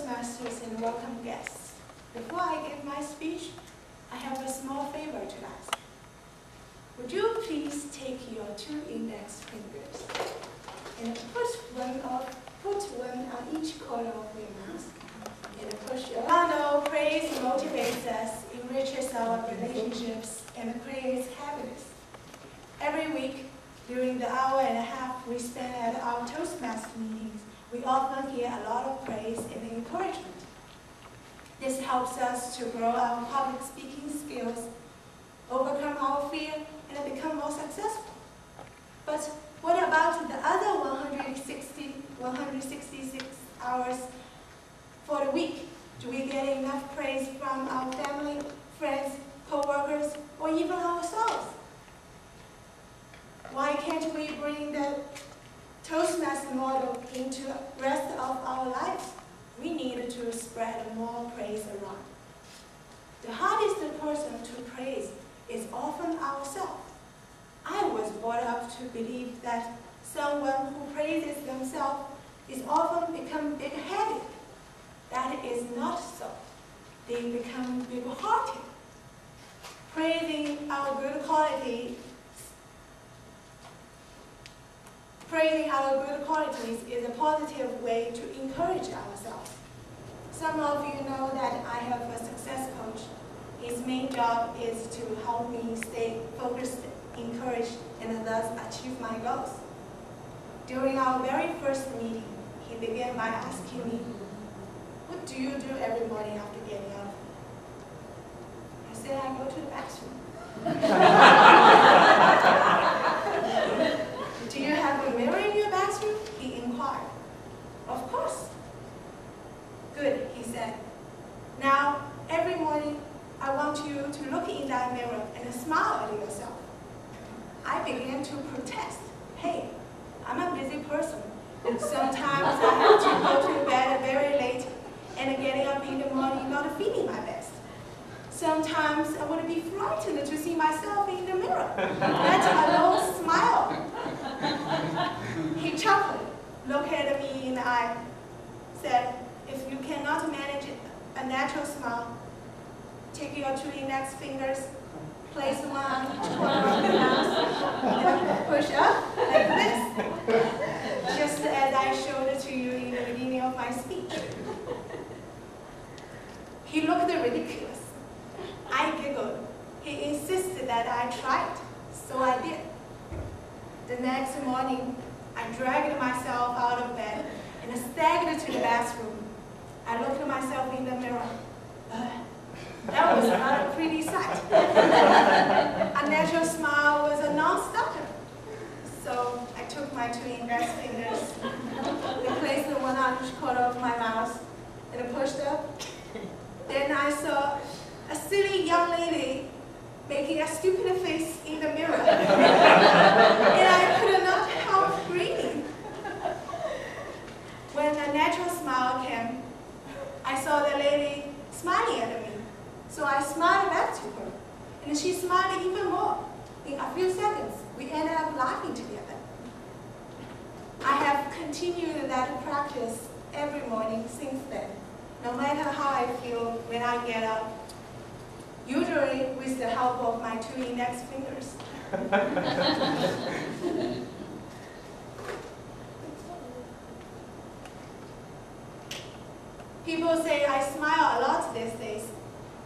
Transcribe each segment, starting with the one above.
Toastmasters and welcome guests. Before I give my speech, I have a small favor to ask. Would you please take your 2 index fingers and put one on each corner of your mouth and push your mouth. Praise motivates us, enriches our relationships, and creates happiness. Every week, during the hour and a half we spend at our Toastmaster meetings, we often hear a lot of praise and encouragement. This helps us to grow our public speaking skills, overcome our fear, and become more successful. But what about the other 166 hours for the week? Do we get enough praise from our family, friends, co-workers, or even ourselves? Why can't we bring the Toastmaster model into the rest of our lives? We need to spread more praise around. The hardest person to praise is often ourselves. I was brought up to believe that someone who praises themselves is often become big-headed. That is not so. They become big-hearted. Praising our good qualities is a positive way to encourage ourselves. Some of you know that I have a success coach. His main job is to help me stay focused, encouraged, and thus achieve my goals. During our very first meeting, he began by asking me, "What do you do every morning after getting up?" I said, "I go to the bathroom." "Do you have a mirror in your bathroom?" he inquired. "Of course." "Good," he said. "Now, every morning, I want you to look in that mirror and smile at yourself." I began to protest. "Hey, I'm a busy person. Sometimes I have to go to bed very late and getting up in the morning not feeling my best. Sometimes I would be frightened to see myself in the mirror, let alone smile." He chuckled, looked at me in the eye, said, "If you cannot manage a natural smile, take your 2 index fingers, place one on each corner of your mouth, and push up like this, just as I showed it to you in the beginning of my speech." He looked ridiculous. I giggled. He insisted that I try it, so I did. The next morning, I dragged myself out of bed and staggered to the bathroom. I looked at myself in the mirror. That was not a pretty sight. A natural smile was a non-starter. So I took my 2 index fingers and placed one on each corner of my mouth and pushed up. Then I saw a silly young lady making a stupid face in the mirror. And I could not help grinning. When a natural smile came, I saw the lady smiling at me. So I smiled back to her, and she smiled even more. In a few seconds, we ended up laughing together. I have continued that practice every morning since then, no matter how I feel when I get up, usually with the help of my 2 index fingers. People say I smile a lot these days.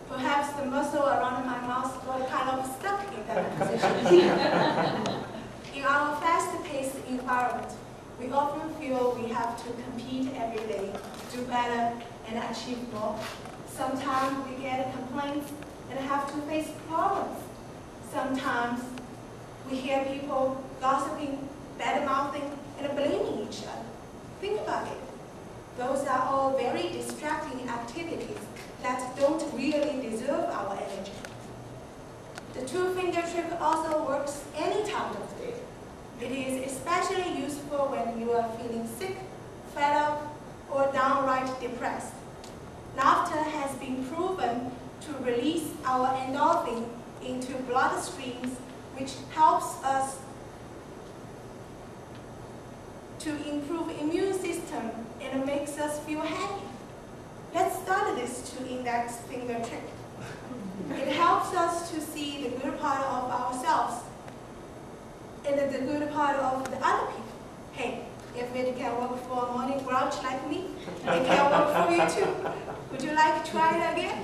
Perhaps the muscle around my mouth got kind of stuck in that position. In our fast-paced environment, we often feel we have to compete every day, do better, and achieve more. Sometimes we get complaints and have to face problems. Sometimes we hear people gossiping, bad-mouthing, and blaming each other. Think about it. Those are all very distracting activities that don't really deserve our energy. The 2-finger trick also works any time of day. It is especially useful when you are feeling sick, fed up, or downright depressed. Laughter has been proven to release our endorphin into blood streams, which helps us to improve immune system and makes us feel happy. to index finger trick. It helps us to see the good part of ourselves and the good part of the other people. Hey, if it can work for a morning grouch like me, it can work for you too. Would you like to try it again?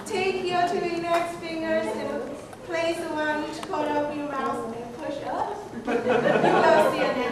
Take your two index fingers and place one each corner of your mouth and push up. You will see an